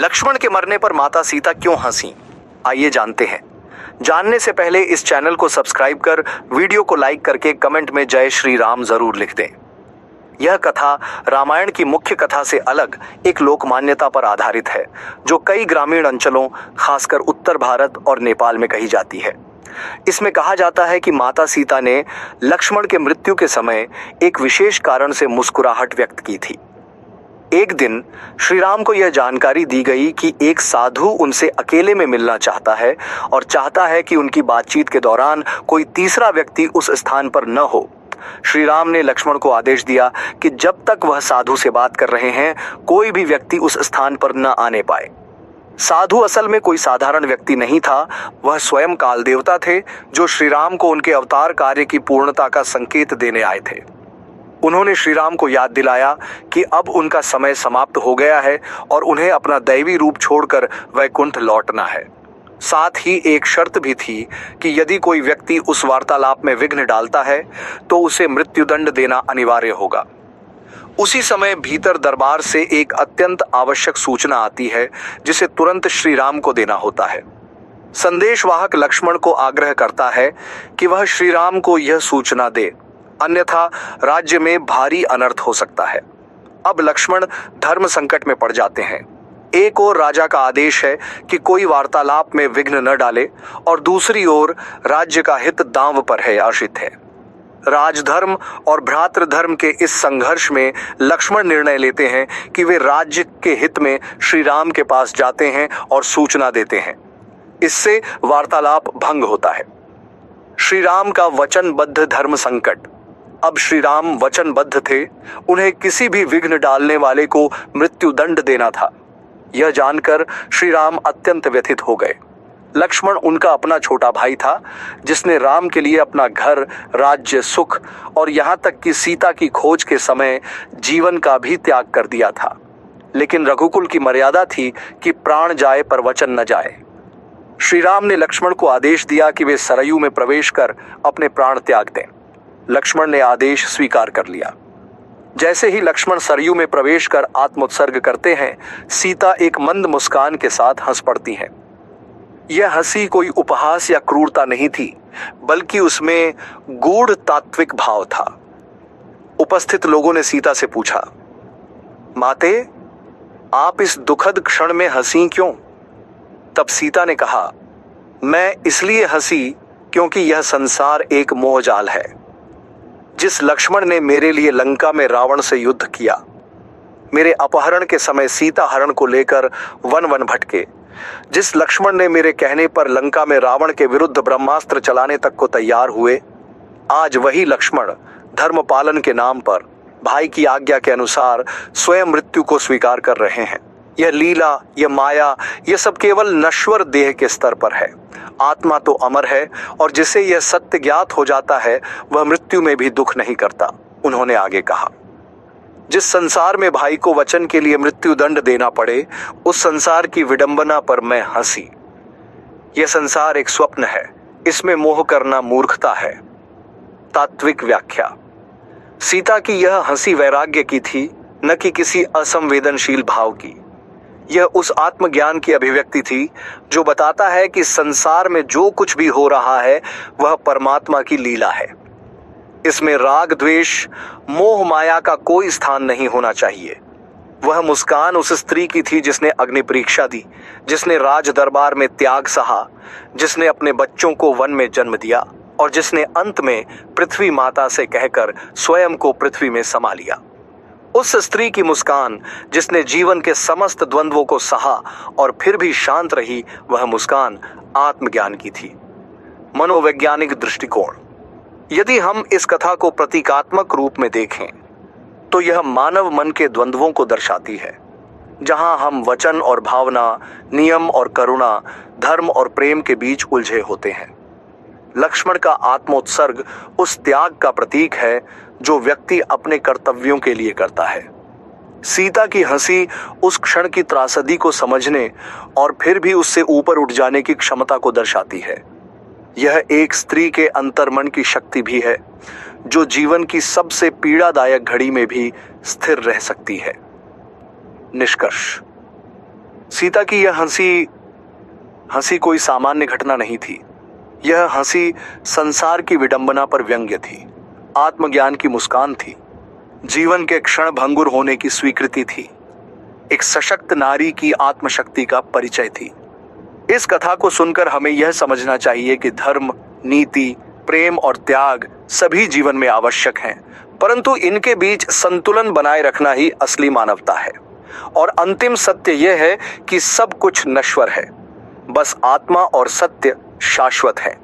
लक्ष्मण के मरने पर माता सीता क्यों हंसी, आइए जानते हैं। जानने से पहले इस चैनल को सब्सक्राइब कर वीडियो को लाइक करके कमेंट में जय श्री राम जरूर लिख दें। यह कथा रामायण की मुख्य कथा से अलग एक लोक मान्यता पर आधारित है, जो कई ग्रामीण अंचलों, खासकर उत्तर भारत और नेपाल में कही जाती है। इसमें कहा जाता है कि माता सीता ने लक्ष्मण के मृत्यु के समय एक विशेष कारण से मुस्कुराहट व्यक्त की थी। एक दिन श्री राम को यह जानकारी दी गई कि एक साधु उनसे अकेले में मिलना चाहता है और चाहता है कि उनकी बातचीत के दौरान कोई तीसरा व्यक्ति उस स्थान पर न हो। श्री राम ने लक्ष्मण को आदेश दिया कि जब तक वह साधु से बात कर रहे हैं, कोई भी व्यक्ति उस स्थान पर न आने पाए। साधु असल में कोई साधारण व्यक्ति नहीं था, वह स्वयं काल देवता थे, जो श्री राम को उनके अवतार कार्य की पूर्णता का संकेत देने आए थे। उन्होंने श्री राम को याद दिलाया कि अब उनका समय समाप्त हो गया है और उन्हें अपना दैवी रूप छोड़कर वैकुंठ लौटना है। साथ ही एक शर्त भी थी कि यदि कोई व्यक्ति उस वार्तालाप में विघ्न डालता है तो उसे मृत्युदंड देना अनिवार्य होगा। उसी समय भीतर दरबार से एक अत्यंत आवश्यक सूचना आती है, जिसे तुरंत श्री राम को देना होता है। संदेशवाहक लक्ष्मण को आग्रह करता है कि वह श्री राम को यह सूचना दे, अन्यथा राज्य में भारी अनर्थ हो सकता है। अब लक्ष्मण धर्म संकट में पड़ जाते हैं। एक ओर राजा का आदेश है कि कोई वार्तालाप में विघ्न न डाले और दूसरी ओर राज्य का हित दांव पर है आश्रित है। राजधर्म और भ्रातृधर्म के इस संघर्ष में लक्ष्मण निर्णय लेते हैं कि वे राज्य के हित में श्री राम के पास जाते हैं और सूचना देते हैं। इससे वार्तालाप भंग होता है। श्री राम का वचनबद्ध धर्म संकट। अब श्री राम वचनबद्ध थे, उन्हें किसी भी विघ्न डालने वाले को मृत्युदंड देना था। यह जानकर श्री राम अत्यंत व्यथित हो गए। लक्ष्मण उनका अपना छोटा भाई था, जिसने राम के लिए अपना घर, राज्य, सुख और यहाँ तक कि सीता की खोज के समय जीवन का भी त्याग कर दिया था। लेकिन रघुकुल की मर्यादा थी कि प्राण जाए पर वचन न जाए। श्री राम ने लक्ष्मण को आदेश दिया कि वे सरयू में प्रवेश कर अपने प्राण त्याग दें। लक्ष्मण ने आदेश स्वीकार कर लिया। जैसे ही लक्ष्मण सरयू में प्रवेश कर आत्मोत्सर्ग करते हैं, सीता एक मंद मुस्कान के साथ हंस पड़ती हैं। यह हंसी कोई उपहास या क्रूरता नहीं थी, बल्कि उसमें गूढ़ तात्विक भाव था। उपस्थित लोगों ने सीता से पूछा, माते, आप इस दुखद क्षण में हंसी क्यों? तब सीता ने कहा, मैं इसलिए हंसी क्योंकि यह संसार एक मोहजाल है। जिस लक्ष्मण ने मेरे लिए लंका में रावण से युद्ध किया, मेरे अपहरण के समय सीता हरण को लेकर वन वन भटके, जिस लक्ष्मण ने मेरे कहने पर लंका में रावण के विरुद्ध ब्रह्मास्त्र चलाने तक को तैयार हुए, आज वही लक्ष्मण धर्म पालन के नाम पर भाई की आज्ञा के अनुसार स्वयं मृत्यु को स्वीकार कर रहे हैं। यह लीला, यह माया, यह सब केवल नश्वर देह के स्तर पर है। आत्मा तो अमर है और जिसे यह सत्य ज्ञात हो जाता है, वह मृत्यु में भी दुख नहीं करता। उन्होंने आगे कहा, जिस संसार में भाई को वचन के लिए मृत्युदंड देना पड़े, उस संसार की विडंबना पर मैं हंसी। यह संसार एक स्वप्न है, इसमें मोह करना मूर्खता है। तात्विक व्याख्या। सीता की यह हंसी वैराग्य की थी, न कि किसी असंवेदनशील भाव की। यह उस आत्मज्ञान की अभिव्यक्ति थी जो बताता है कि संसार में जो कुछ भी हो रहा है वह परमात्मा की लीला है। इसमें राग, द्वेष, मोह, माया का कोई स्थान नहीं होना चाहिए। वह मुस्कान उस स्त्री की थी जिसने अग्नि परीक्षा दी, जिसने राज दरबार में त्याग सहा, जिसने अपने बच्चों को वन में जन्म दिया और जिसने अंत में पृथ्वी माता से कहकर स्वयं को पृथ्वी में समा लिया। उस स्त्री की मुस्कान जिसने जीवन के समस्त द्वंद्वों को सहा और फिर भी शांत रही, वह मुस्कान आत्मज्ञान की थी। मनोवैज्ञानिक दृष्टिकोण। यदि हम इस कथा को प्रतीकात्मक रूप में देखें तो यह मानव मन के द्वंद्वों को दर्शाती है, जहां हम वचन और भावना, नियम और करुणा, धर्म और प्रेम के बीच उलझे होते हैं। लक्ष्मण का आत्मोत्सर्ग उस त्याग का प्रतीक है जो व्यक्ति अपने कर्तव्यों के लिए करता है। सीता की हंसी उस क्षण की त्रासदी को समझने और फिर भी उससे ऊपर उठ जाने की क्षमता को दर्शाती है। यह एक स्त्री के अंतर्मन की शक्ति भी है, जो जीवन की सबसे पीड़ादायक घड़ी में भी स्थिर रह सकती है। निष्कर्ष। सीता की यह हंसी कोई सामान्य घटना नहीं थी। यह हंसी संसार की विडंबना पर व्यंग्य थी, आत्मज्ञान की मुस्कान थी, जीवन के क्षण भंगुर होने की स्वीकृति थी, एक सशक्त नारी की आत्मशक्ति का परिचय थी। इस कथा को सुनकर हमें यह समझना चाहिए कि धर्म, नीति, प्रेम और त्याग सभी जीवन में आवश्यक हैं, परंतु इनके बीच संतुलन बनाए रखना ही असली मानवता है। और अंतिम सत्य यह है कि सब कुछ नश्वर है, बस आत्मा और सत्य शाश्वत है।